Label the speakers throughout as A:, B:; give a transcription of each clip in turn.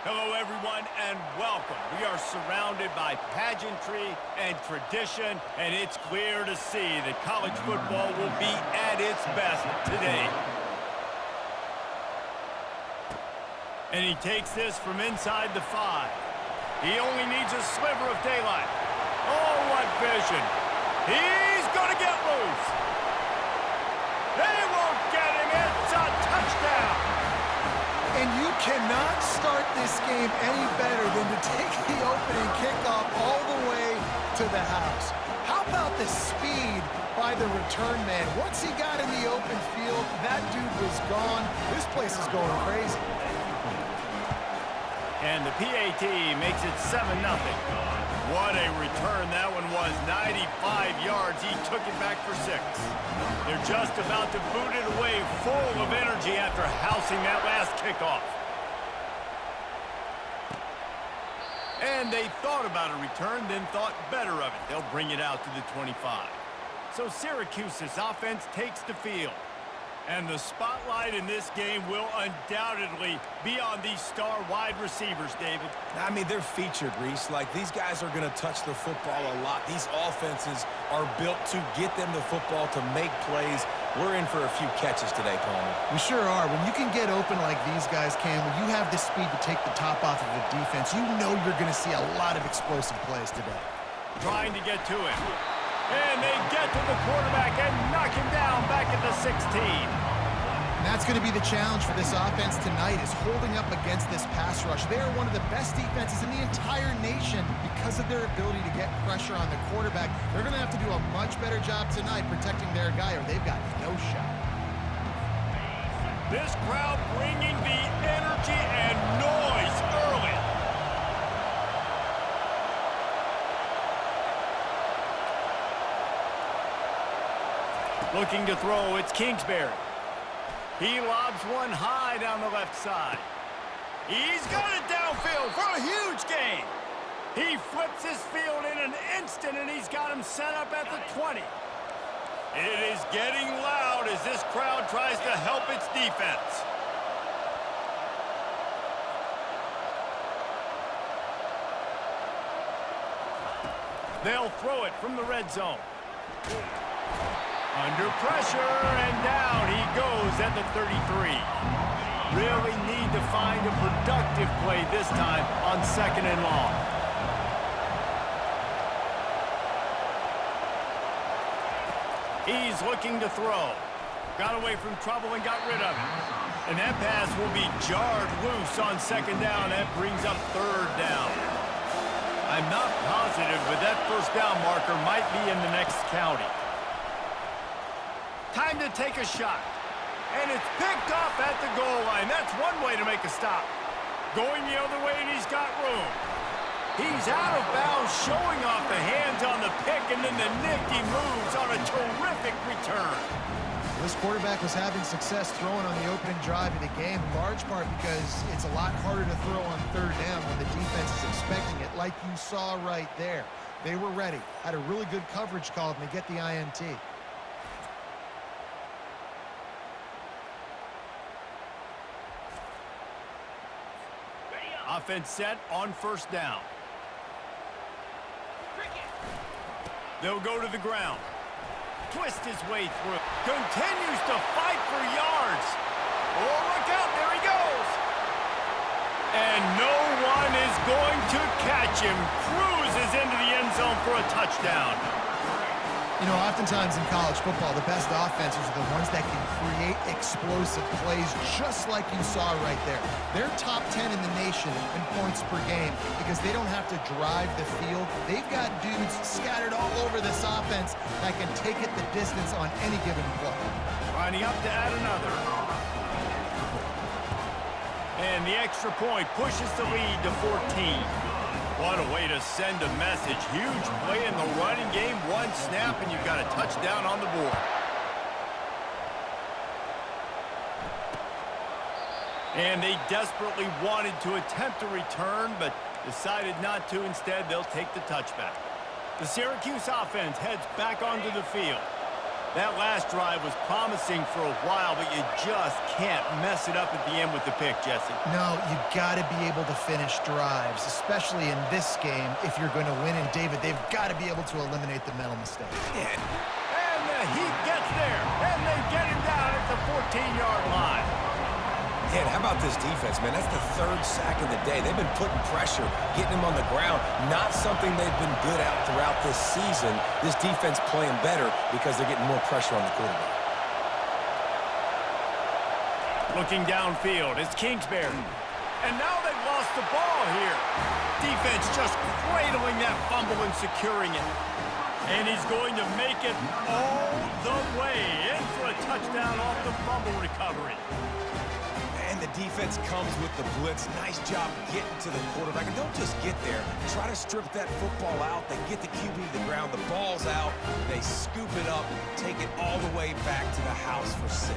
A: Hello, everyone, and welcome. We are surrounded by pageantry and tradition, and it's clear to see that college football will be at its best today. And he takes this from inside the 5. He only needs a sliver of daylight. Oh, what vision. He's going to get loose. They won't get him. It's a touchdown.
B: And you cannot start this game any better than to take the opening kickoff all the way to the house. How about the speed by the return man? Once he got in the open field, that dude was gone. This place is going crazy.
A: And the PAT makes it 7-0. What a return that one was. 95 yards. He took it back for 6. They're just about to boot it away, full of energy after housing that last kickoff. And they thought about a return, then thought better of it. They'll bring it out to the 25. So Syracuse's offense takes the field. And the spotlight in this game will undoubtedly be on these star wide receivers, David.
C: I mean, they're featured, Reese. Like, these guys are going to touch the football a lot. These offenses are built to get them the football, to make plays. We're in for a few catches today, Palmer.
B: We sure are. When you can get open like these guys can, when you have the speed to take the top off of the defense, you know you're going to see a lot of explosive plays today.
A: Trying to get to him. And they get to the quarterback and knock him down back at the 16.
B: And that's going to be the challenge for this offense tonight, is holding up against this pass rush. They are one of the best defenses in the entire nation because of their ability to get pressure on the quarterback. They're going to have to do a much better job tonight protecting their guy, or they've got no shot.
A: This crowd bringing the energy and noise early. Looking to throw, it's Kingsbury. He lobs one high down the left side. He's got it downfield for a huge gain. He flips his field in an instant, and he's got him set up at the 20. It is getting loud as this crowd tries to help its defense. They'll throw it from the red zone. Under pressure, and down he goes at the 33. Really need to find a productive play this time on 2nd and long. He's looking to throw. Got away from trouble and got rid of it. And that pass will be jarred loose on 2nd down. That brings up 3rd down. I'm not positive, but that 1st down marker might be in the next county. Time to take a shot. And it's picked off at the goal line. That's one way to make a stop. Going the other way, and he's got room. He's out of bounds, showing off the hands on the pick, and then the nifty moves on a terrific return.
B: This quarterback was having success throwing on the opening drive of the game, in large part because it's a lot harder to throw on 3rd down when the defense is expecting it, like you saw right there. They were ready. Had a really good coverage call, and they get the INT.
A: Offense set on 1st down. They'll go to the ground. Twist his way through. Continues to fight for yards. Oh, look out. There he goes. And no one is going to catch him. Cruises into the end zone for a touchdown.
B: You know, oftentimes in college football, the best offenses are the ones that can create explosive plays just like you saw right there. They're top 10 in the nation in points per game because they don't have to drive the field. They've got dudes scattered all over this offense that can take it the distance on any given play.
A: Lining up to add another. And the extra point pushes the lead to 14. What a way to send a message. Huge play in the running game. One snap, and you've got a touchdown on the board. And they desperately wanted to attempt a return, but decided not to. Instead, they'll take the touchback. The Syracuse offense heads back onto the field. That last drive was promising for a while, but you just can't mess it up at the end with the pick, Jesse.
B: No, you got to be able to finish drives, especially in this game if you're going to win. And, David, they've got to be able to eliminate the mental mistakes.
A: And the Heat gets there, and they get him down at the 14-yard line.
C: Yeah, and how about this defense, man? That's the third sack of the day. They've been putting pressure, getting him on the ground. Not something they've been good at throughout this season. This defense playing better because they're getting more pressure on the quarterback.
A: Looking downfield, it's Kingsbury. And now they've lost the ball here. Defense just cradling that fumble and securing it. And he's going to make it all the way in for a touchdown off the fumble recovery.
C: And the defense comes with the blitz. Nice job getting to the quarterback. And don't just get there. Try to strip that football out. They get the QB to the ground. The ball's out. They scoop it up, take it all the way back to the house for 6.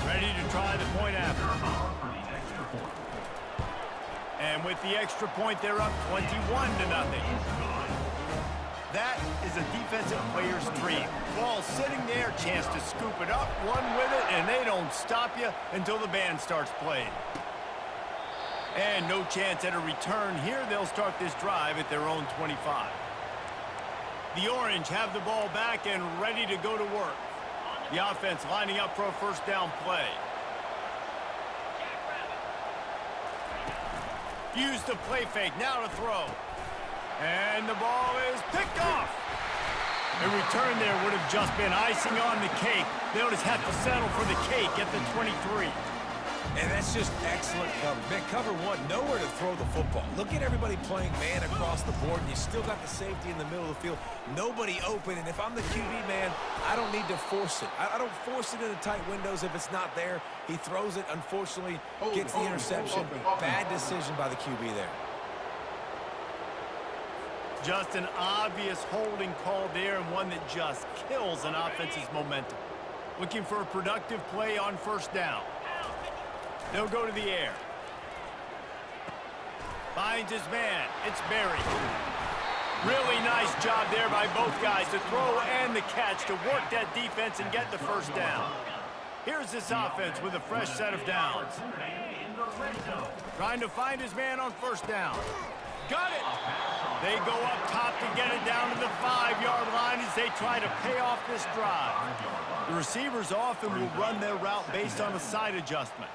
A: Ready to try the point after. And with the extra point, they're up 21-0. That is a defensive player's dream. Ball sitting there, chance to scoop it up, run with it, and they don't stop you until the band starts playing. And no chance at a return here. They'll start this drive at their own 25. The Orange have the ball back and ready to go to work. The offense lining up for a first down play. Use the play fake, now to throw. And the ball is picked off. A return there would have just been icing on the cake. They'll just have to settle for the cake at the 23.
C: And that's just excellent coverage. Man, cover one, nowhere to throw the football. Look at everybody playing man across the board, and you still got the safety in the middle of the field. Nobody open, and if I'm the QB, man, I don't need to force it. I don't force it into tight windows if it's not there. He throws it, unfortunately, gets the interception. Bad decision by the QB there.
A: Just an obvious holding call there, and one that just kills an offense's momentum. Looking for a productive play on first down. They'll go to the air. Finds his man. It's Berry. Really nice job there by both guys to throw and the catch to work that defense and get the first down. Here's this offense with a fresh set of downs. Trying to find his man on first down. Got it. They go up top to get it down to the 5-yard line as they try to pay off this drive. The receivers often will run their route based on a side adjustment.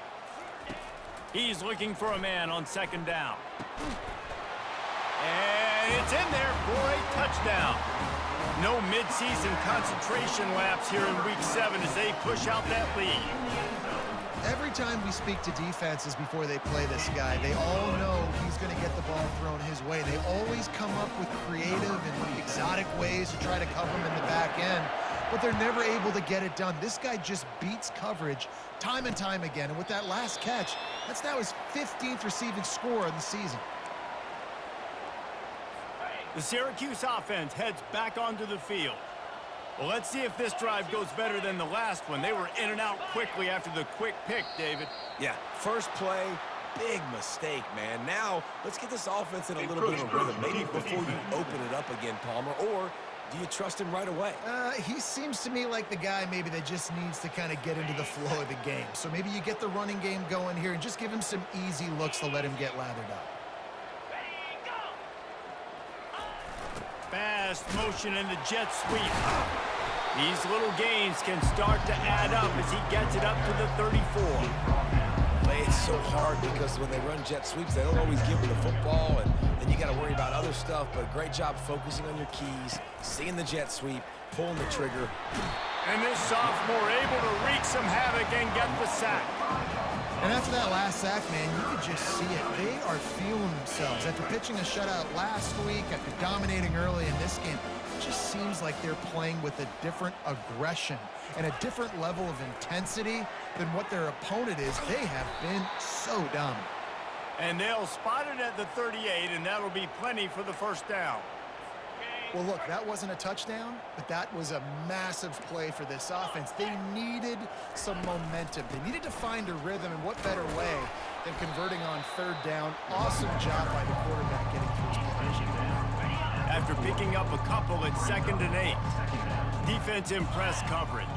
A: He's looking for a man on second down. And it's in there for a touchdown. No midseason concentration laps here in Week 7 as they push out that lead.
B: Every time we speak to defenses before they play this guy, they all know he's going to get the ball thrown his way. They always come up with creative and exotic ways to try to cover him in the back end, but they're never able to get it done. This guy just beats coverage time and time again, and with that last catch, that's now his 15th receiving score of the season.
A: The Syracuse offense heads back onto the field. Well, let's see if this drive goes better than the last one. They were in and out quickly after the quick pick, David.
C: Yeah, first play, big mistake, man. Now, let's get this offense in a little bit of a rhythm. Maybe before you open it up again, Palmer, or do you trust him right away?
B: He seems to me like the guy maybe that just needs to kind of get into the flow of the game. So maybe you get the running game going here and just give him some easy looks to let him get lathered up.
A: Fast motion in the jet sweep. These little gains can start to add up as he gets it up to the 34.
C: It's so hard because when they run jet sweeps, they don't always give him the football, and then you got to worry about other stuff, but great job focusing on your keys, seeing the jet sweep, pulling the trigger.
A: And this sophomore able to wreak some havoc and get the sack.
B: And after that last sack, man, you could just see it. They are feeling themselves. After pitching a shutout last week, after dominating early in this game, it just seems like they're playing with a different aggression and a different level of intensity than what their opponent is. They have been so dominant.
A: And they'll spot it at the 38, and that'll be plenty for the first down.
B: Well, look, that wasn't a touchdown, but that was a massive play for this offense. They needed some momentum. They needed to find a rhythm, and what better way than converting on third down. Awesome job by the quarterback getting through his play.
A: After picking up a couple at 2nd and 8. Defense in press coverage.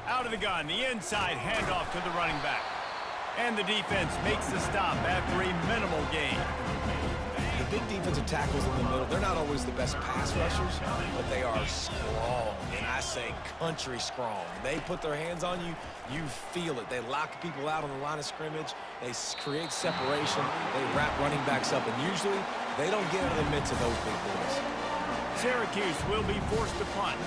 A: Out of the gun, the inside handoff to the running back. And the defense makes the stop after a minimal gain.
C: The big defensive tackles in the middle, they're not always the best pass rushers, but they are strong, and I say country strong. They put their hands on you, you feel it. They lock people out on the line of scrimmage. They create separation. They wrap running backs up, and usually they don't get into the midst of those big boys.
A: Syracuse will be forced to punt.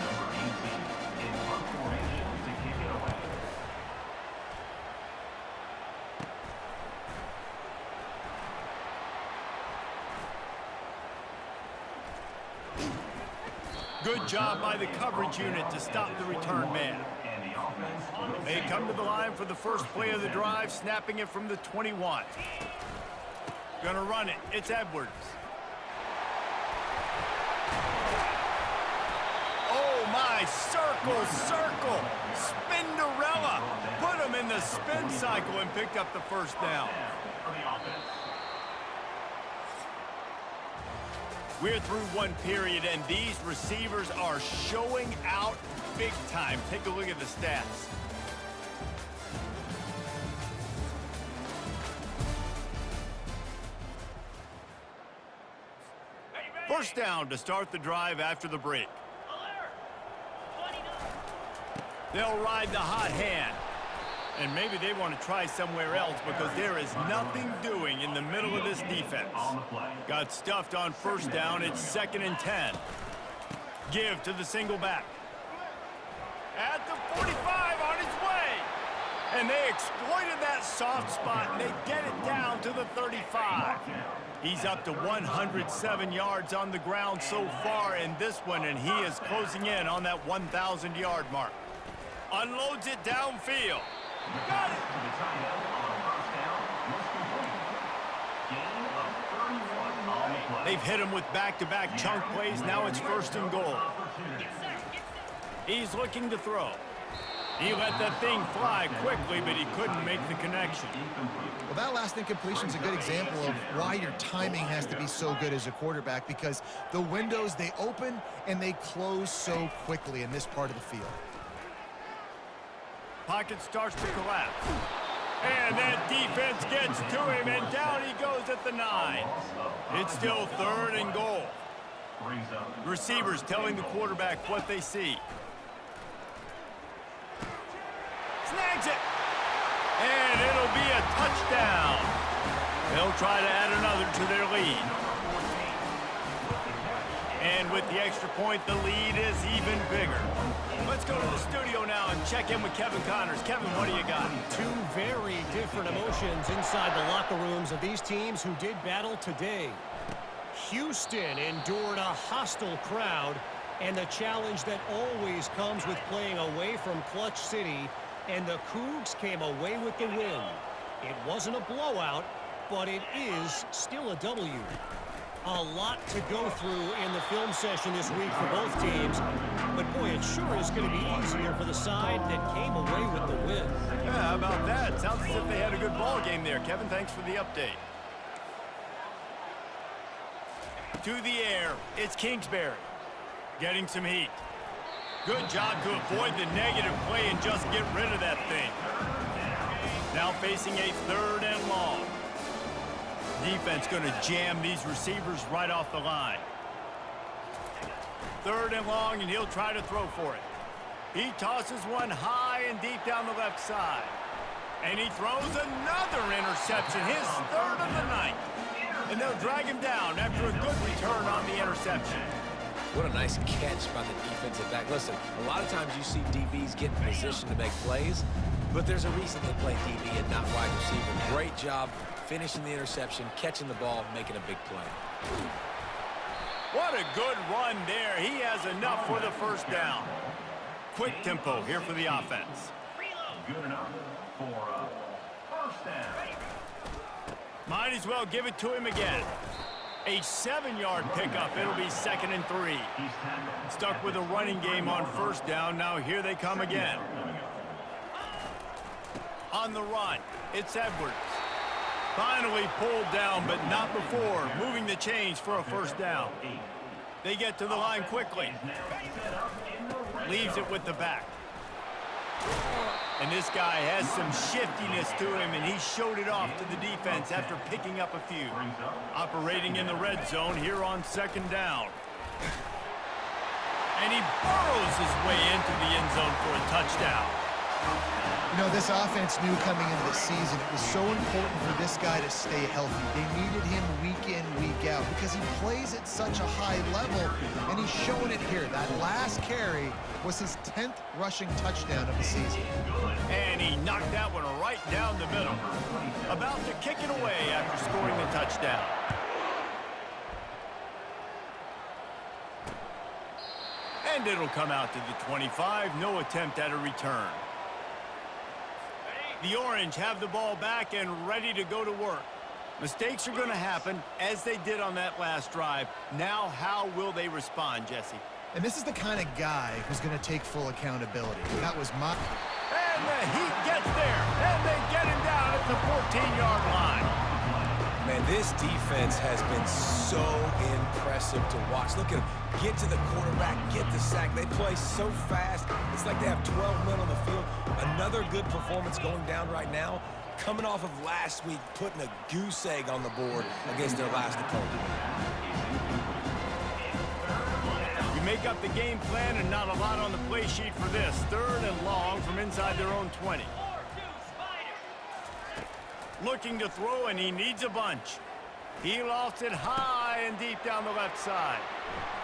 A: Good job by the coverage unit to stop the return man. They come to the line for the first play of the drive, snapping it from the 21. Gonna run it. It's Edwards. Oh my, circle. Spinderella. Put him in the spin cycle and picked up the first down. We're through one period, and these receivers are showing out big time. Take a look at the stats. First down to start the drive after the break. They'll ride the hot hand. And maybe they want to try somewhere else because there is nothing doing in the middle of this defense. Got stuffed on first down. It's 2nd and 10. Give to the single back. At the 45 on his way. And they exploited that soft spot, and they get it down to the 35. He's up to 107 yards on the ground so far in this one, and he is closing in on that 1,000-yard mark. Unloads it downfield. Got it. They've hit him with back-to-back chunk plays. Now it's 1st and goal. He's looking to throw. He let that thing fly quickly, but he couldn't make the connection.
B: Well, that last incompletion is a good example of why your timing has to be so good as a quarterback, because the windows, they open and they close so quickly in this part of the field.
A: Pocket starts to collapse. And that defense gets to him, and down he goes at the 9. It's still 3rd and goal. Receivers telling the quarterback what they see. Snags it. And it'll be a touchdown. They'll try to add another to their lead. And with the extra point, the lead is even bigger. Let's go to the studio now and check in with Kevin Connors. Kevin, what do you got?
D: Two very different emotions inside the locker rooms of these teams who did battle today. Houston endured a hostile crowd and the challenge that always comes with playing away from Clutch City, and the Cougs came away with the win. It wasn't a blowout, but it is still a W. A lot to go through in the film session this week for both teams, but boy, it sure is going to be easier for the side that came away with the win.
A: Yeah, how about that? Sounds as if they had a good ball game there. Kevin, thanks for the update. To the air, it's Kingsbury. Getting some heat. Good job to avoid the negative play and just get rid of that thing. Now facing a 3rd and long. Defense going to jam these receivers right off the line. 3rd and long, and he'll try to throw for it. He tosses one high and deep down the left side. And he throws another interception, his 3rd of the night. And they'll drag him down after a good return on the interception.
C: What a nice catch by the defensive back. Listen, a lot of times you see DBs get in position to make plays, but there's a reason they play DB and not wide receiver. Great job finishing the interception, catching the ball, making a big play.
A: What a good run there. He has enough for the first down. Quick tempo here for the offense.
E: Good enough for first down.
A: Might as well give it to him again. A 7-yard pickup. It'll be 2nd and 3. Stuck with a running game on first down. Now here they come again. On the run, it's Edwards. Finally pulled down, but not before. Moving the chains for a first down. They get to the line quickly. Leaves it with the back. And this guy has some shiftiness to him, and he showed it off to the defense after picking up a few. Operating in the red zone here on 2nd down. And he burrows his way into the end zone for a touchdown.
B: You know, this offense knew coming into the season it was so important for this guy to stay healthy. They needed him week in, week out because he plays at such a high level, and he's showing it here. That last carry was his 10th rushing touchdown of the season.
A: And he knocked that one right down the middle. About to kick it away after scoring the touchdown. And it'll come out to the 25. No attempt at a return. The Orange have the ball back and ready to go to work. Mistakes are going to happen, as they did on that last drive. Now, how will they respond, Jesse?
B: And this is the kind of guy who's going to take full accountability. That was my...
A: And the Heat gets there, and they get him down at the 14-yard line.
C: Man, this defense has been so impressive to watch. Look at them get to the quarterback, get the sack. They play so fast. It's like they have 12 men on the field. Another good performance going down right now. Coming off of last week, putting a goose egg on the board against their last opponent.
A: You make up the game plan and not a lot on the play sheet for this. 3rd and long from inside their own 20. Looking to throw, and he needs a bunch. He lost it high and deep down the left side.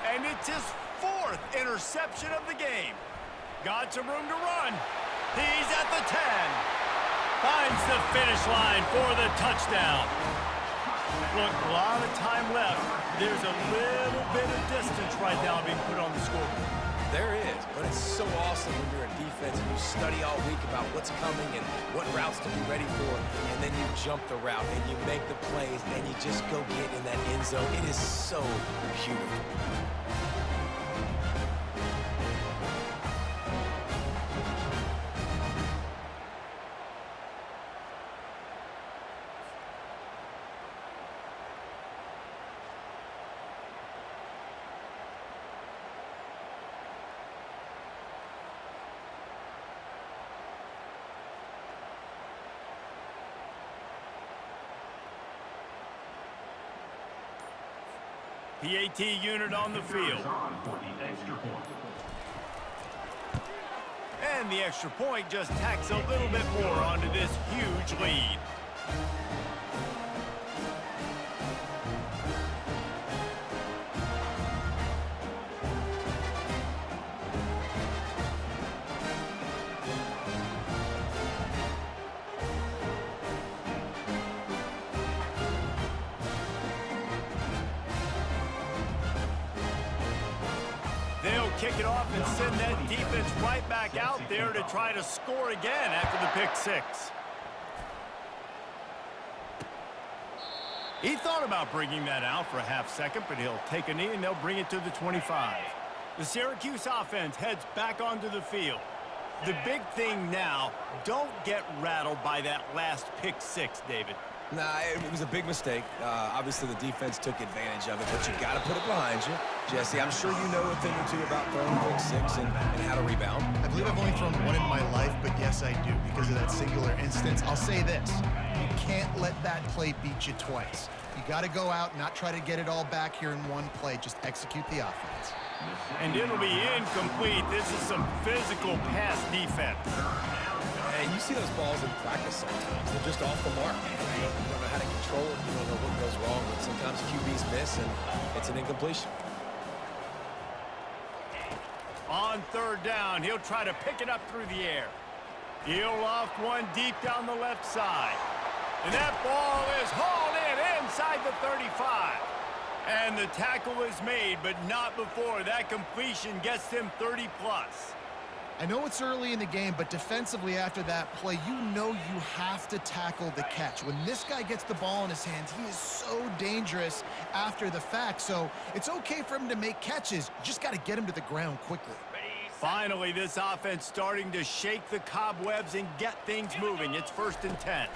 A: And it's his 4th interception of the game. Got some room to run. He's at the 10. Finds the finish line for the touchdown. Look, a lot of time left. There's a little bit of distance right now being put on the scoreboard.
C: There is, but it's so awesome when you're a defense and you study all week about what's coming and what routes to be ready for, and then you jump the route and you make the plays and you just go get in that end zone. It is so beautiful.
A: PAT unit on the field. And the extra point just tacks a little bit more onto this huge lead. Kick it off and send that defense right back out there to try to score again after the pick 6. He thought about bringing that out for a half second, but he'll take a knee and they'll bring it to the 25. The Syracuse offense heads back onto the field. The big thing now, don't get rattled by that last pick 6, David.
C: Nah, it was a big mistake. Obviously, the defense took advantage of it, but you got to put it behind you. Jesse, I'm sure you know a thing or two about throwing pick 6 and how to rebound.
B: I believe I've only thrown one in my life, but yes, I do, because of that singular instance. I'll say this. You can't let that play beat you twice. You got to go out, not try to get it all back here in one play. Just execute the offense.
A: And it'll be incomplete. This is some physical pass defense.
C: And you see those balls in practice sometimes. They're just off the mark. You don't know how to control it. You don't know what goes wrong. But sometimes QBs miss, and it's an incompletion.
A: On 3rd down, he'll try to pick it up through the air. He'll loft one deep down the left side. And that ball is hauled in inside the 35. And the tackle is made, but not before that completion gets him 30+.
B: I know it's early in the game, but defensively after that play, you know you have to tackle the catch. When this guy gets the ball in his hands, he is so dangerous after the fact. So it's okay for him to make catches. You just got to get him to the ground quickly.
A: Finally, this offense starting to shake the cobwebs and get things moving. It's 1st and 10.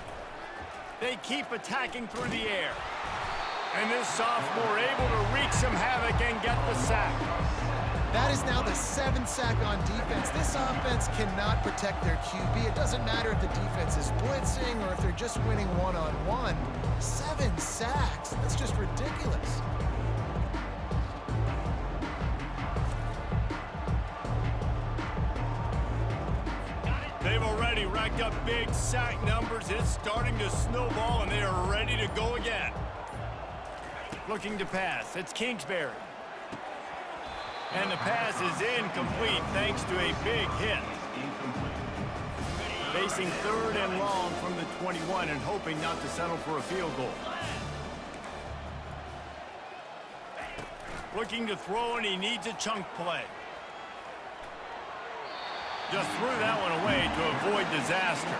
A: They keep attacking through the air. And this sophomore able to wreak some havoc and get the sack.
B: That is now the 7th sack on defense. This offense cannot protect their QB. It doesn't matter if the defense is blitzing or if they're just winning one-on-one. 7 sacks. That's just ridiculous.
A: They've already racked up big sack numbers. It's starting to snowball, and they are ready to go again. Looking to pass. It's Kingsbury. And the pass is incomplete thanks to a big hit. Facing 3rd and long from the 21 and hoping not to settle for a field goal. Looking to throw, and he needs a chunk play. Just threw that one away to avoid disaster.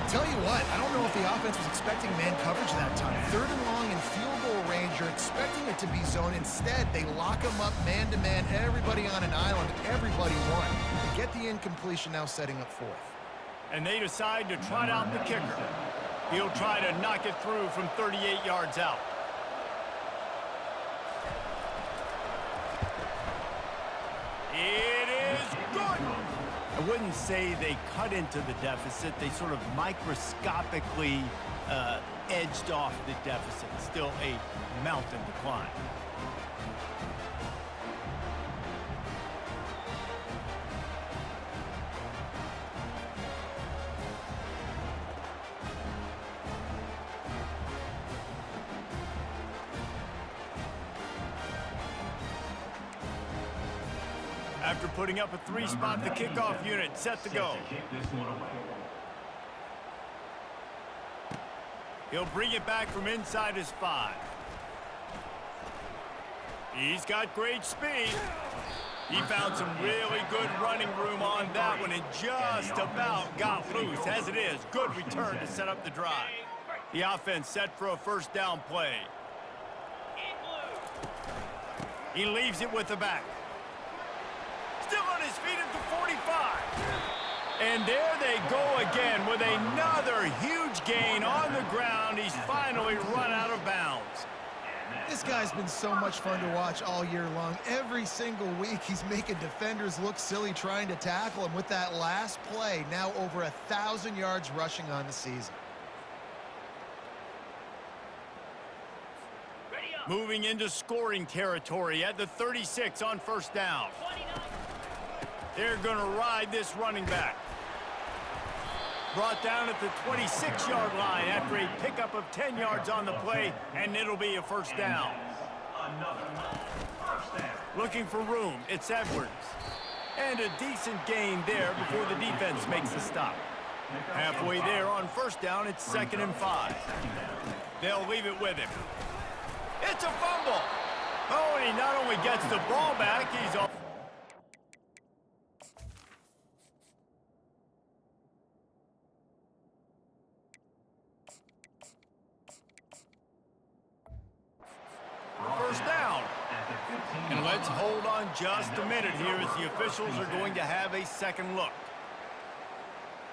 B: Tell you what, I don't know if the offense was expecting man coverage that time. 3rd and long in field goal range, you're expecting it to be zone. Instead, they lock him up man-to-man, everybody on an island, everybody won. They get the incompletion, now setting up 4th.
A: And they decide to trot out the kicker. He'll try to knock it through from 38 yards out. It is good. I wouldn't say they cut into the deficit. They sort of microscopically edged off the deficit. Still a mountain to climb. After putting up a 3-spot, the kickoff unit set to go. He'll bring it back from inside his 5. He's got great speed. He found some really good running room on that one and just about got loose. As it is, good return to set up the drive. The offense set for a 1st down play. He leaves it with the back. Still on his feet at the 45. And there they go again with another huge gain on the ground. He's finally run out of bounds.
B: This guy's been so much fun to watch all year long. Every single week, he's making defenders look silly trying to tackle him. With that last play, now over 1,000 yards rushing on the season.
A: Moving into scoring territory at the 36 on 1st down. They're going to ride this running back. Brought down at the 26-yard line after a pickup of 10 yards on the play, and it'll be a 1st down. Looking for room, it's Edwards. And a decent gain there before the defense makes the stop. Halfway there on 1st down, it's 2nd and 5. They'll leave it with him. It's a fumble. Oh, and he not only gets the ball back, he's all... First down. And let's hold on just a minute here as the officials are going to have a second look.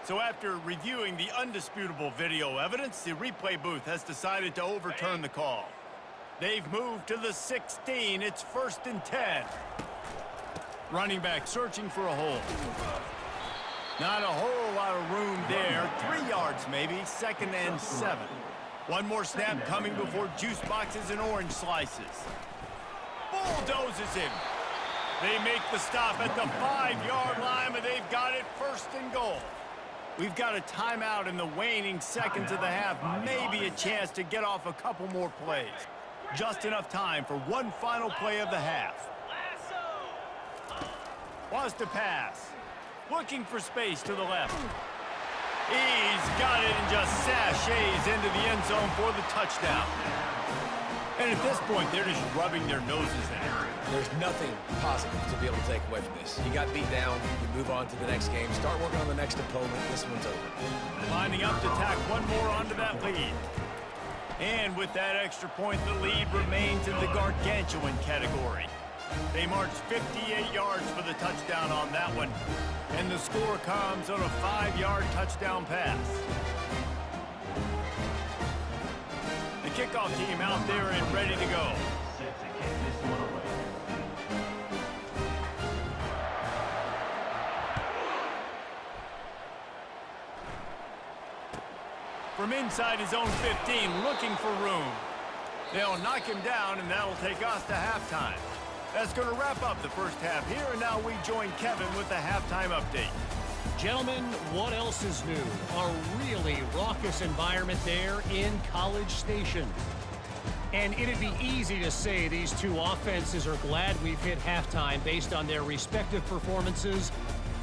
A: So after reviewing the undisputable video evidence, the replay booth has decided to overturn the call. They've moved to the 16. It's 1st and 10. Running back searching for a hole. Not a whole lot of room there. 3 yards maybe. 2nd and 7. One more snap coming before juice boxes and orange slices. Bulldozes him. They make the stop at the 5-yard line, but they've got it 1st and goal. We've got a timeout in the waning seconds of the half. Maybe a chance to get off a couple more plays. Just enough time for one final play of the half. Wants to pass. Looking for space to the left. He's got it and just sashays into the end zone for the touchdown. And at this point, they're just rubbing their noses in it.
C: There's nothing positive to be able to take away from this. You got beat down, you move on to the next game, start working on the next opponent. This one's over.
A: Lining up to tack one more onto that lead. And with that extra point, the lead remains in the gargantuan category. They marched 58 yards for the touchdown on that one. And the score comes on a 5-yard touchdown pass. The kickoff team out there and ready to go. From inside his own 15, looking for room. They'll knock him down, and that'll take us to halftime. That's going to wrap up the first half here, and now we join Kevin with the halftime update.
D: Gentlemen, what else is new? A really raucous environment there in College Station. And it'd be easy to say these two offenses are glad we've hit halftime based on their respective performances.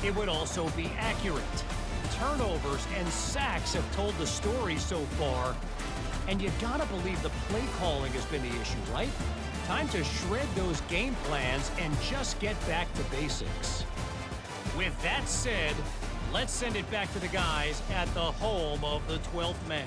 D: It would also be accurate. Turnovers and sacks have told the story so far. And you gotta believe the play calling has been the issue, right? Time to shred those game plans and just get back to basics. With that said, let's send it back to the guys at the home of the 12th man.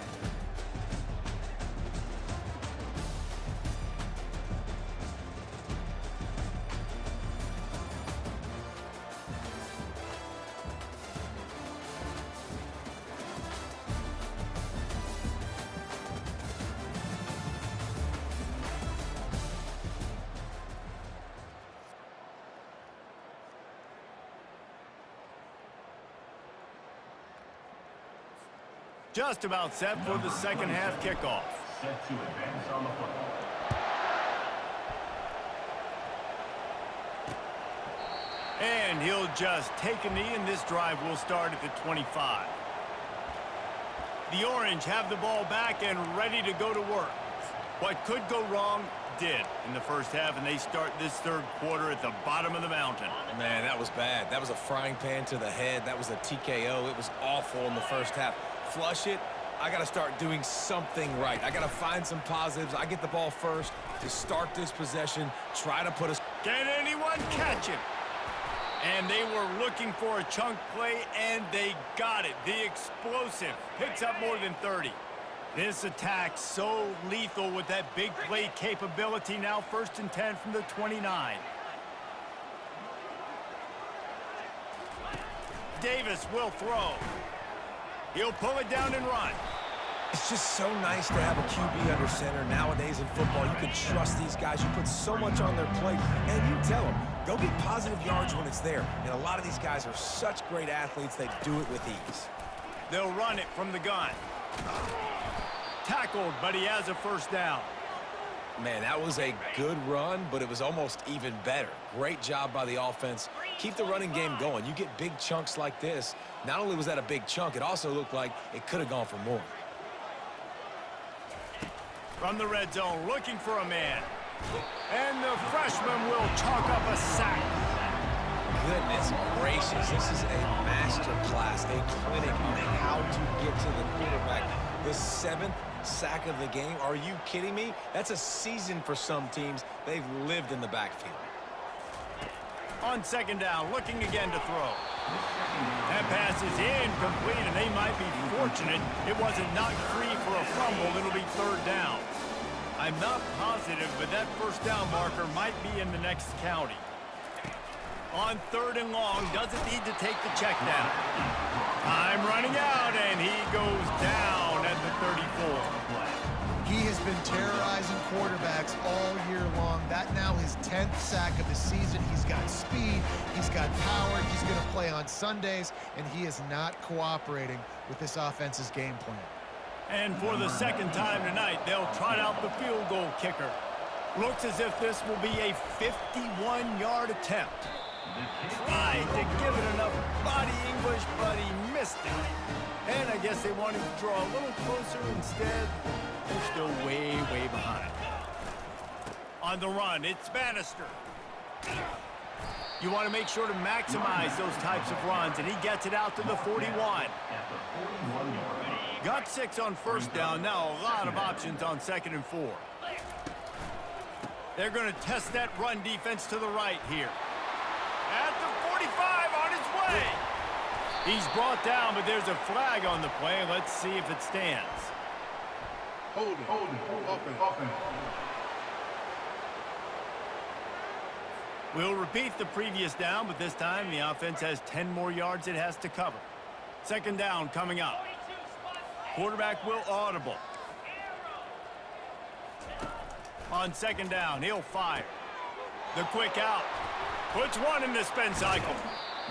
A: Just about set for the second half kickoff.
E: Set to advance on the football.
A: And he'll just take a knee, and this drive will start at the 25. The Orange have the ball back and ready to go to work. What could go wrong did in the first half, and they start this third quarter at the bottom of the mountain.
C: Man, that was bad. That was a frying pan to the head. That was a TKO. It was awful in the first half. Flush it. I got to start doing something right. I got to find some positives. I get the ball first to start this possession, try to put us.
A: Can anyone catch him? And they were looking for a chunk play, and they got it. The explosive picks up more than 30. This attack so lethal with that big play capability. Now 1st and 10 from the 29. Davis will throw. He'll pull it down and run.
C: It's just so nice to have a QB under center. Nowadays in football, you can trust these guys. You put so much on their plate, and you tell them, go get positive yards when it's there. And a lot of these guys are such great athletes, they do it with ease.
A: They'll run it from the gun. Tackled, but he has a first down.
C: Man, that was a good run, but it was almost even better. Great job by the offense. Keep the running game going. You get big chunks like this. Not only was that a big chunk, it also looked like it could have gone for more.
A: From the red zone, looking for a man. And the freshman will chalk up a sack.
C: Goodness gracious, this is a master class, a clinic on how to get to the quarterback. The 7th sack of the game. Are you kidding me? That's a season for some teams. They've lived in the backfield.
A: On 2nd down, looking again to throw. That pass is incomplete, and they might be fortunate it wasn't knocked free for a fumble. It'll be 3rd down. I'm not positive, but that first down marker might be in the next county. On 3rd and long, doesn't need to take the check down. Time running out, and he goes down at the 34.
B: He has been terrorizing quarterbacks all year long. That now his 10th sack of the season. He's got speed, he's got power, he's going to play on Sundays, and he is not cooperating with this offense's game plan.
A: And for the 2nd time tonight, they'll trot out the field goal kicker. Looks as if this will be a 51-yard attempt. Tried to give it enough body English, but he missed it. And I guess they wanted to draw a little closer instead. They're still way, way behind. On the run, it's Bannister. You want to make sure to maximize those types of runs, and he gets it out to the 41. Got 6 on 1st down. Now a lot of options on 2nd and 4. They're going to test that run defense to the right here. At the 45, on his way. He's brought down, but there's a flag on the play. Let's see if it stands.
F: Hold it. Offense.
A: We'll repeat the previous down, but this time the offense has 10 more yards it has to cover. Second down coming up. Quarterback will audible. On second down, he'll fire. The quick out. Puts one in the spin cycle.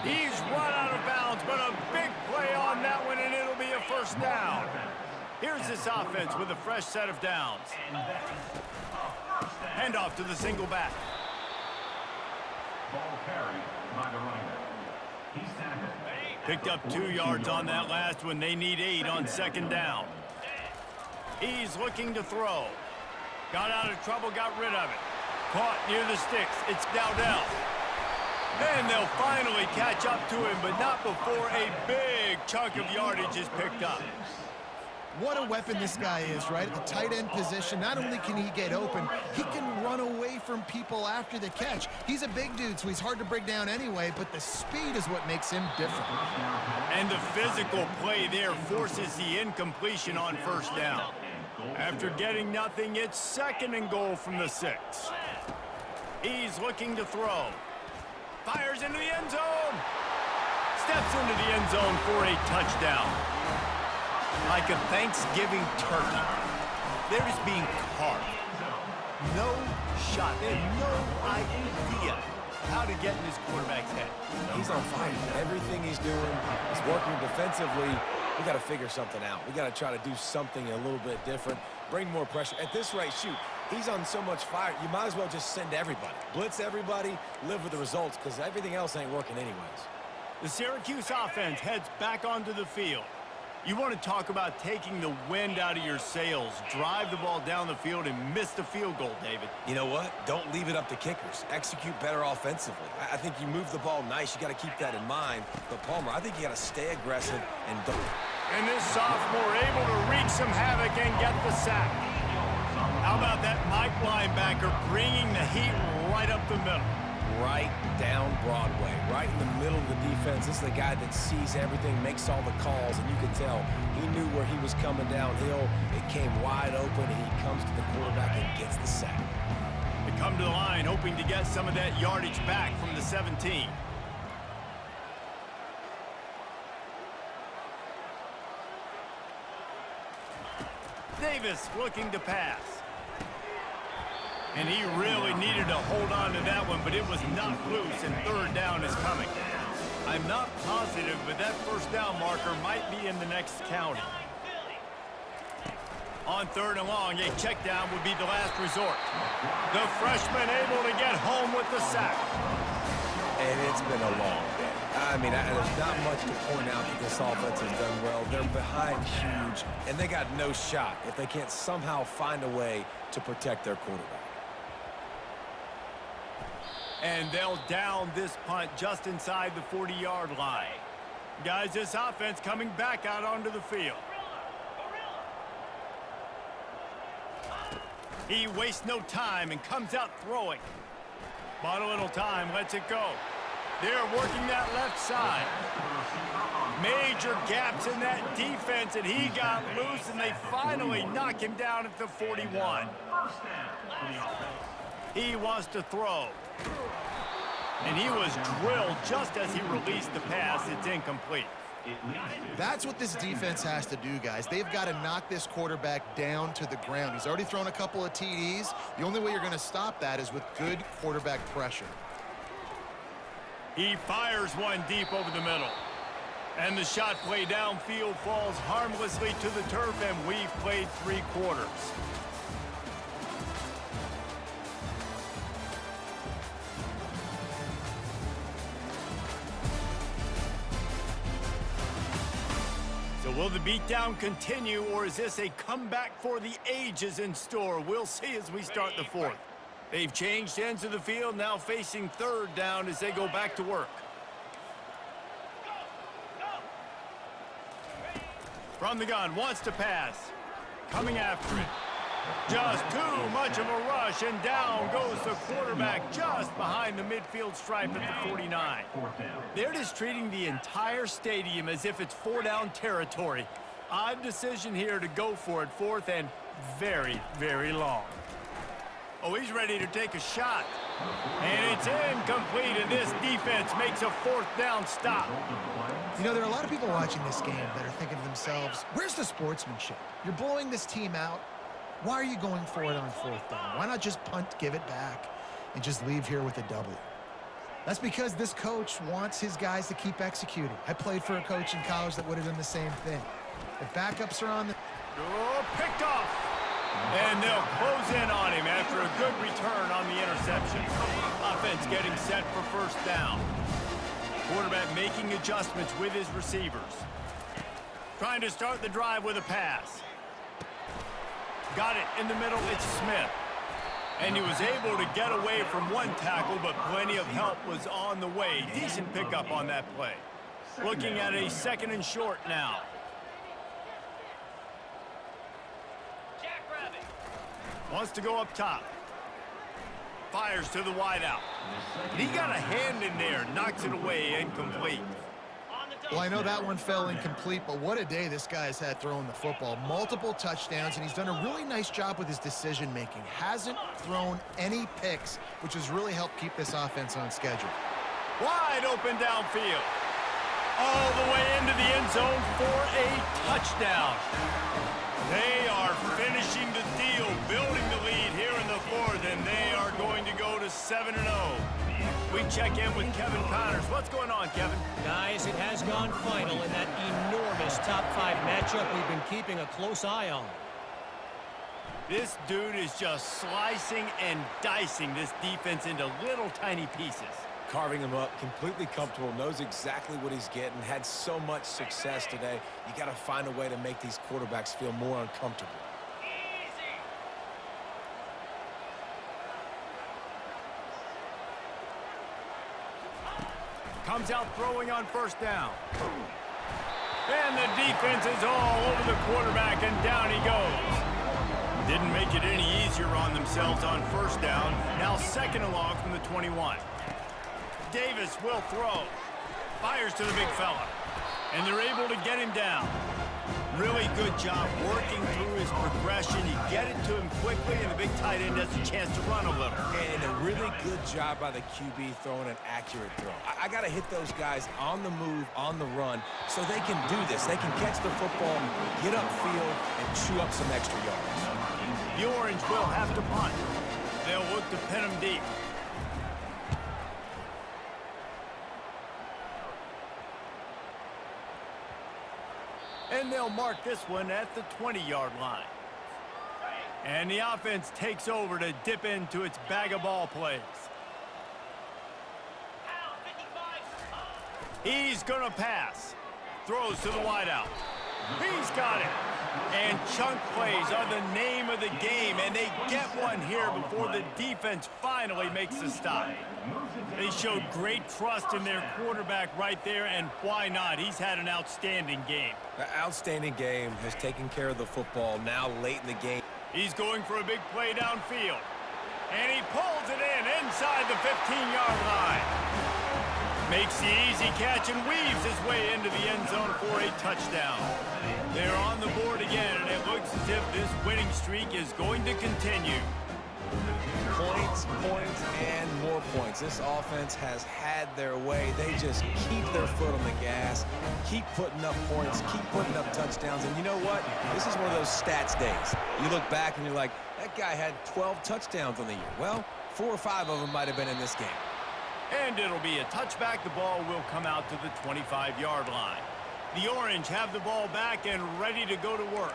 A: He's run out of bounds, but a big play on that one, and it'll be a first down. Here's this offense with a fresh set of downs. Handoff to the single back.
E: Ball carried by the running back. He's tackled.
A: Picked up 2 yards on that last one. They need 8 on second down. He's looking to throw. Got out of trouble, got rid of it. Caught near the sticks. It's Dowdell. And they'll finally catch up to him, but not before a big chunk of yardage is picked up.
B: What a weapon this guy is, right? At the tight end position, not only can he get open, he can run away from people after the catch. He's a big dude, so he's hard to break down anyway, but the speed is what makes him different.
A: And the physical play there forces the incompletion on first down. After getting nothing, it's second and goal from the 6. He's looking to throw. Fires into the end zone. Steps into the end zone for a touchdown. Like a Thanksgiving turkey. They're just being carved. No shot. They have no idea how to get in his quarterback's head.
C: He's on fire. Everything he's doing is working defensively. We got to figure something out. We got to try to do something a little bit different. Bring more pressure. At this rate, shoot, he's on so much fire, you might as well just send everybody. Blitz everybody, live with the results, because everything else ain't working anyways.
A: The Syracuse offense heads back onto the field. You want to talk about taking the wind out of your sails. Drive the ball down the field and miss the field goal, David.
C: You know what? Don't leave it up to kickers. Execute better offensively. I think you move the ball nice. You got to keep that in mind. But, Palmer, I think you got to stay aggressive and don't.
A: And this sophomore able to wreak some havoc and get the sack. How about that Mike linebacker bringing the heat right up the middle?
C: Right down Broadway, right in the middle of the defense. This is the guy that sees everything, makes all the calls, and you can tell he knew where he was coming downhill. It came wide open, and he comes to the quarterback and gets the sack.
A: They come to the line hoping to get some of that yardage back from the 17. Davis looking to pass. And he really needed to hold on to that one, but it was not loose, and third down is coming. I'm not positive, but that first down marker might be in the next county. On third and long, a check down would be the last resort. The freshman able to get home with the sack.
C: And it's been a long day. I mean, there's not much to point out that this offense has done well. They're behind huge, and they got no shot if they can't somehow find a way to protect their quarterback.
A: And they'll down this punt just inside the 40-yard line. Guys, this offense coming back out onto the field. He wastes no time and comes out throwing. Bought a little time, lets it go. They're working that left side. Major gaps in that defense, and he got loose, and they finally knock him down at the 41. He wants to throw. And he was drilled just as he released the pass. It's incomplete.
B: That's what this defense has to do, guys. They've got to knock this quarterback down to the ground. He's already thrown a couple of TDs. The only way you're going to stop that is with good quarterback pressure.
A: He fires one deep over the middle. And the shot play downfield falls harmlessly to the turf, and we've played 3 quarters. So will the beatdown continue, or is this a comeback for the ages in store? We'll see as we start the 4th. They've changed ends of the field, now facing third down as they go back to work. From the gun, wants to pass. Coming after it. Just too much of a rush. rush, and down goes the quarterback just behind the midfield stripe at the 49. They're just treating the entire stadium as if it's 4-down territory. Odd decision here to go for it, 4th and very, very long. Oh, he's ready to take a shot. And it's incomplete, and this defense makes a 4th down stop.
B: You know, there are a lot of people watching this game that are thinking to themselves, where's the sportsmanship? You're blowing this team out. Why are you going for it on 4th down? Why not just punt, give it back, and just leave here with a W? That's because this coach wants his guys to keep executing. I played for a coach in college that would have done the same thing. If backups are on the...
A: Oh, picked off. And they'll close in on him after a good return on the interception. Offense getting set for 1st down. Quarterback making adjustments with his receivers. Trying to start the drive with a pass. Got it in the middle, it's Smith. And he was able to get away from one tackle, but plenty of help was on the way. Decent pickup on that play. Looking at a 2nd and short now. Wants to go up top. Fires to the wideout. He got a hand in there, knocks it away, incomplete.
B: Well, I know that one fell incomplete, but what a day this guy has had throwing the football. Multiple touchdowns, and he's done a really nice job with his decision-making. Hasn't thrown any picks, which has really helped keep this offense on schedule.
A: Wide open downfield. All the way into the end zone for a touchdown. They are finishing the deal, building the lead here in the 4th, and they are going to go to 7-0. We check in with Kevin Connors. What's going on, Kevin?
D: Guys, it has gone final in that enormous top 5 matchup we've been keeping a close eye on.
A: This dude is just slicing and dicing this defense into little tiny pieces.
C: Carving him up, completely comfortable, knows exactly what he's getting, had so much success today. You got to find a way to make these quarterbacks feel more uncomfortable.
A: Comes out throwing on 1st down. And the defense is all over the quarterback, and down he goes. Didn't make it any easier on themselves on 1st down. Now 2nd and long from the 21. Davis will throw. Fires to the big fella. And they're able to get him down. Really good job working through his progression. You get it to him quickly, and the big tight end has a chance to run a little.
C: And a really good job by the QB throwing an accurate throw. I got to hit those guys on the move, on the run, so they can do this. They can catch the football, get upfield, and chew up some extra yards.
A: The Orange will have to punt. They'll look to pin him deep. And they'll mark this one at the 20-yard line. And the offense takes over to dip into its bag of ball plays. He's going to pass. Throws to the wideout. He's got it. And chunk plays are the name of the game, and they get one here before the defense finally makes the stop. They showed great trust in their quarterback right there, and why not? He's had an outstanding game.
C: The outstanding game has taken care of the football now late in the game.
A: He's going for a big play downfield. And he pulls it in inside the 15-yard line. Makes the easy catch and weaves his way into the end zone for a touchdown. They're on the board again, and it looks as if this winning streak is going to continue.
C: Points, points, and more points. This offense has had their way. They just keep their foot on the gas, keep putting up points, keep putting up touchdowns. And you know what? This is one of those stats days. You look back and you're like, that guy had 12 touchdowns on the year. Well, 4 or 5 of them might have been in this game.
A: And it'll be a touchback. The ball will come out to the 25-yard line. The Orange have the ball back and ready to go to work.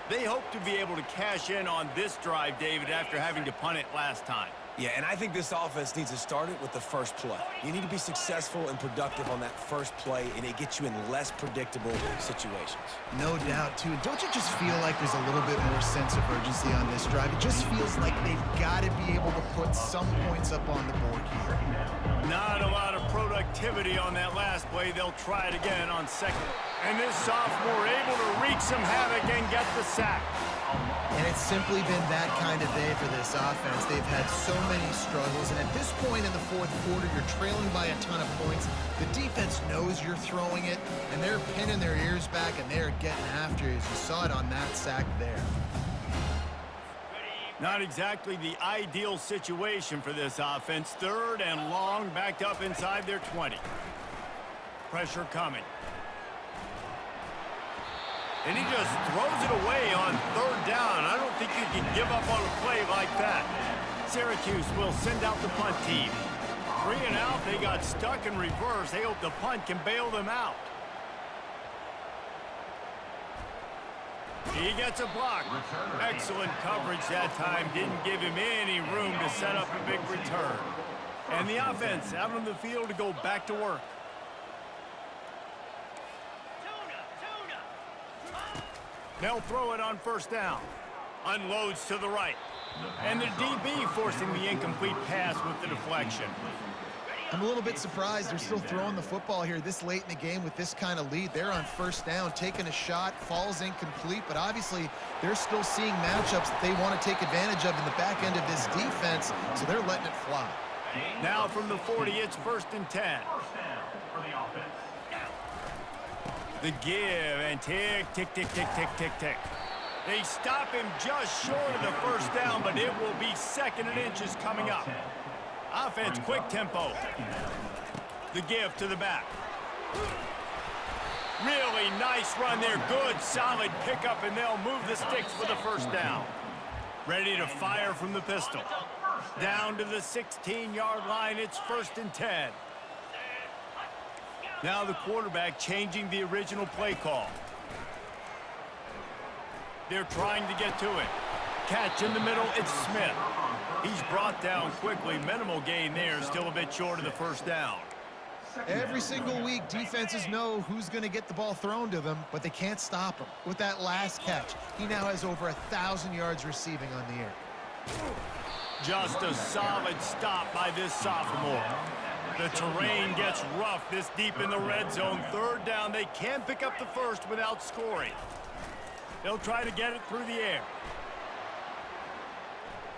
A: They hope to be able to cash in on this drive, David, after having to punt it last time.
C: Yeah, and I think this offense needs to start it with the first play. You need to be successful and productive on that first play, and it gets you in less predictable situations.
B: No doubt, too. Don't you just feel like there's a little bit more sense of urgency on this drive? It just feels like they've got to be able to put some points up on the board here.
A: Not a lot of productivity on that last play. They'll try it again on second. And this sophomore able to wreak some havoc and get the sack.
B: And it's simply been that kind of day for this offense. They've had so many struggles, and at this point in the fourth quarter, you're trailing by a ton of points. The defense knows you're throwing it, and they're pinning their ears back, and they're getting after you, as you saw it on that sack there.
A: Not exactly the ideal situation for this offense. 3rd and long, backed up inside their 20. Pressure coming. And he just throws it away on 3rd down. I don't think you can give up on a play like that. Syracuse will send out the punt team. 3 and out, they got stuck in reverse. They hope the punt can bail them out. He gets a block. Excellent coverage that time. Didn't give him any room to set up a big return. And the offense out on the field to go back to work. They'll throw it on 1st down. Unloads to the right. And the DB forcing the incomplete pass with the deflection.
B: I'm a little bit surprised they're still throwing the football here this late in the game with this kind of lead. They're on 1st down, taking a shot, falls incomplete, but obviously they're still seeing matchups that they want to take advantage of in the back end of this defense, so they're letting it fly.
A: Now from the 40, it's 1st and 10. The give and tick, tick, tick, tick, tick, tick, tick. They stop him just short of the 1st down, but it will be 2nd and inches coming up. Offense, quick tempo. The give to the back. Really nice run there. Good, solid pickup, and they'll move the sticks for the 1st down. Ready to fire from the pistol. Down to the 16-yard line. It's 1st and 10. Now the quarterback changing the original play call. They're trying to get to it. Catch in the middle, it's Smith. He's brought down quickly. Minimal gain there, still a bit short of the 1st down.
B: Every single week, defenses know who's going to get the ball thrown to them, but they can't stop him. With that last catch, he now has over 1,000 yards receiving on the air.
A: Just a solid stop by this sophomore. The terrain gets rough this deep in the red zone. 3rd down, they can pick up the 1st without scoring. They'll try to get it through the air.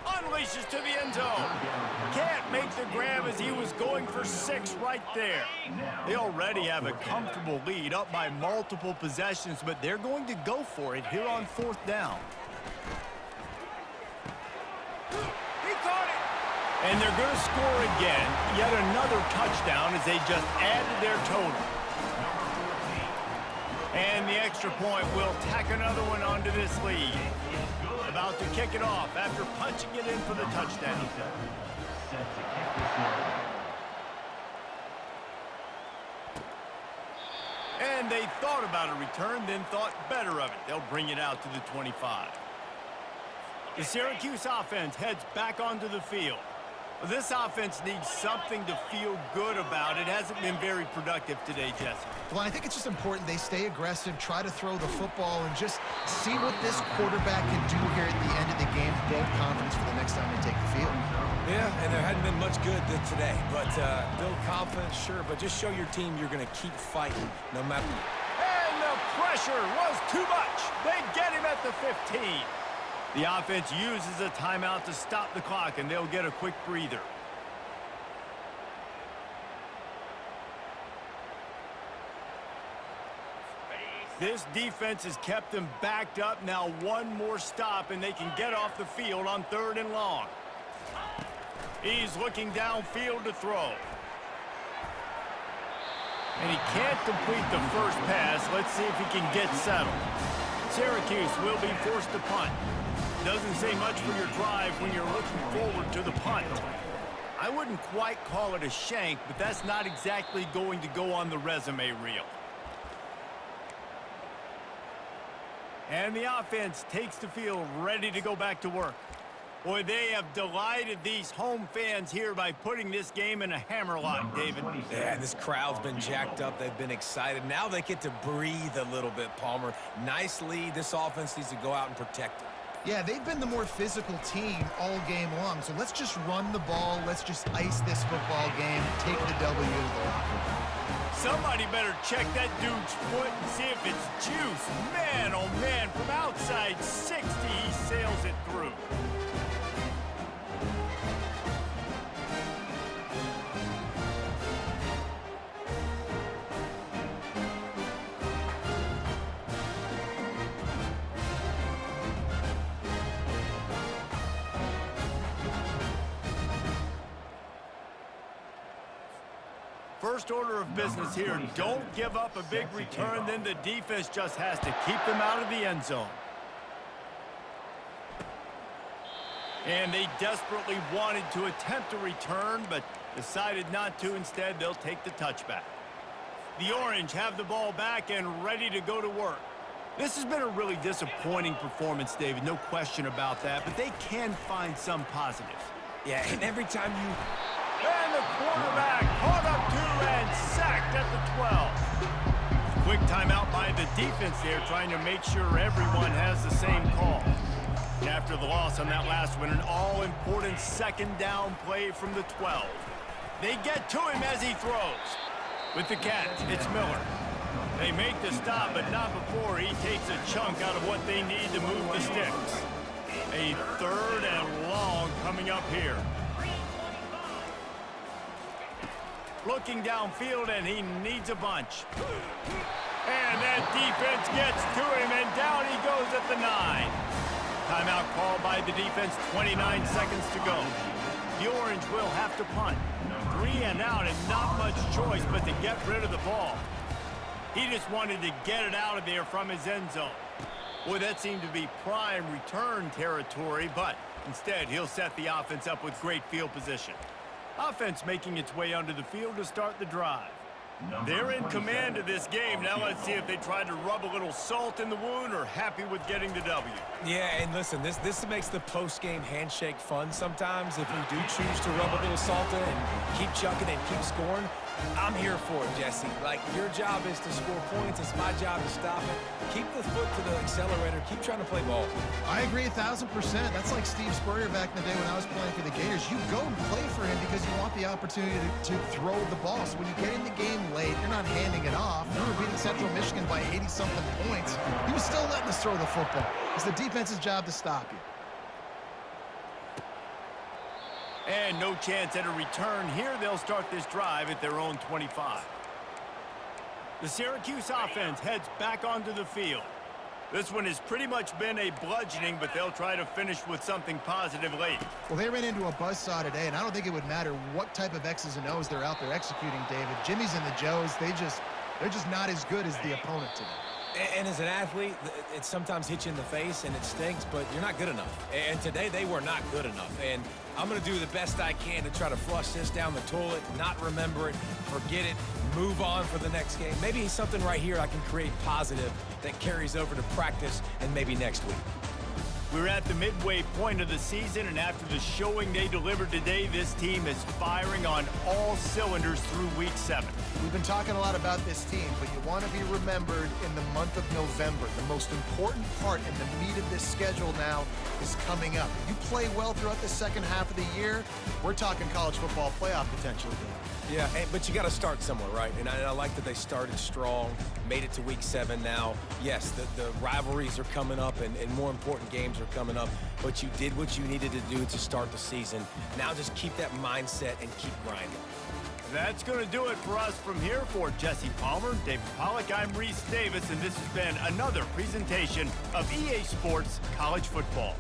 A: Unleashes to the end zone. Can't make the grab as he was going for 6 right there. They already have a comfortable lead, up by multiple possessions, but they're going to go for it here on 4th down. He caught it. And they're going to score again. Yet another touchdown as they just add to their total. And the extra point will tack another one onto this lead. About to kick it off after punching it in for the touchdown. And they thought about a return, then thought better of it. They'll bring it out to the 25. The Syracuse offense heads back onto the field. This offense needs something to feel good about. It hasn't been very productive today, Jesse.
B: Well, I think it's just important they stay aggressive, try to throw the football, and just see what this quarterback can do here at the end of the game to build confidence for the next time they take the field.
C: Yeah, and there hadn't been much good today. But build confidence, sure, but just show your team you're going to keep fighting no matter.
A: And the pressure was too much. They get him at the 15. The offense uses a timeout to stop the clock, and they'll get a quick breather. This defense has kept them backed up. Now one more stop, and they can get off the field on 3rd and long. He's looking downfield to throw. And he can't complete the 1st pass. Let's see if he can get settled. Syracuse will be forced to punt. Doesn't say much for your drive when you're looking forward to the punt. I wouldn't quite call it a shank, but that's not exactly going to go on the resume reel. And the offense takes the field, ready to go back to work. Boy, they have delighted these home fans here by putting this game in a hammerlock, David.
C: Yeah, this crowd's been jacked up. They've been excited. Now they get to breathe a little bit, Palmer. Nice lead. This offense needs to go out and protect it.
B: Yeah, they've been the more physical team all game long, so let's just run the ball. Let's just ice this football game, take the W to the locker room.
A: Somebody better check that dude's foot and see if it's juice. Man, oh man, from outside 60, he sails it through. First order of business here, don't give up a big return, then the defense just has to keep them out of the end zone. And they desperately wanted to attempt a return, but decided not to. Instead, they'll take the touchback. The Orange have the ball back and ready to go to work. This has been a really disappointing performance, David, no question about that, but they can find some positives.
C: Yeah, and every time you...
A: And the quarterback caught up to and sacked at the 12. Quick timeout by the defense there, trying to make sure everyone has the same call. After the loss on that last one, an all-important second down play from the 12. They get to him as he throws. With the catch, it's Miller. They make the stop, but not before he takes a chunk out of what they need to move the sticks. A third and long coming up here. Looking downfield, and he needs a bunch. And that defense gets to him, and down he goes at the 9. Timeout called by the defense, 29 seconds to go. The Orange will have to punt. 3 and out, and not much choice but to get rid of the ball. He just wanted to get it out of there from his end zone. Boy, that seemed to be prime return territory, but instead he'll set the offense up with great field position. Offense making its way onto the field to start the drive. They're in command of this game. Now let's see if they try to rub a little salt in the wound or happy with getting the W.
C: Yeah, and listen, this makes the post-game handshake fun sometimes. If you do choose to rub a little salt in and keep chucking and keep scoring, I'm here for it, Jesse. Like, your job is to score points. It's my job to stop it. Keep the foot to the accelerator. Keep trying to play ball.
B: I agree 1,000%. That's like Steve Spurrier back in the day when I was playing for the Gators. You go and play for him because you want the opportunity to throw the ball. So when you get in the game late, you're not handing it off. We were beating Central Michigan by 80-something points. He was still letting us throw the football. It's the defense's job to stop you.
A: And no chance at a return here. They'll start this drive at their own 25. The Syracuse offense heads back onto the field. This one has pretty much been a bludgeoning, but they'll try to finish with something positive late.
B: Well, they ran into a buzzsaw today, and I don't think it would matter what type of X's and O's they're out there executing, David. Jimmy's and the Joes, they're just not as good as the opponent today.
C: And as an athlete, it sometimes hits you in the face and it stinks, but you're not good enough. And today they were not good enough. And I'm going to do the best I can to try to flush this down the toilet, not remember it, forget it, move on for the next game. Maybe something right here I can create positive that carries over to practice and maybe next week.
A: We're at the midway point of the season, and after the showing they delivered today, this team is firing on all cylinders through Week 7.
B: We've been talking a lot about this team, but you want to be remembered in the month of November. The most important part and the meat of this schedule now is coming up. If you play well throughout the second half of the year, we're talking college football playoff potential again.
C: Yeah, but you got to start somewhere, right? And I like that they started strong, made it to Week 7 now. Yes, the rivalries are coming up and more important games are coming up, but you did what you needed to do to start the season. Now just keep that mindset and keep grinding.
A: That's going to do it for us from here. For Jesse Palmer, David Pollack, I'm Reese Davis, and this has been another presentation of EA Sports College Football.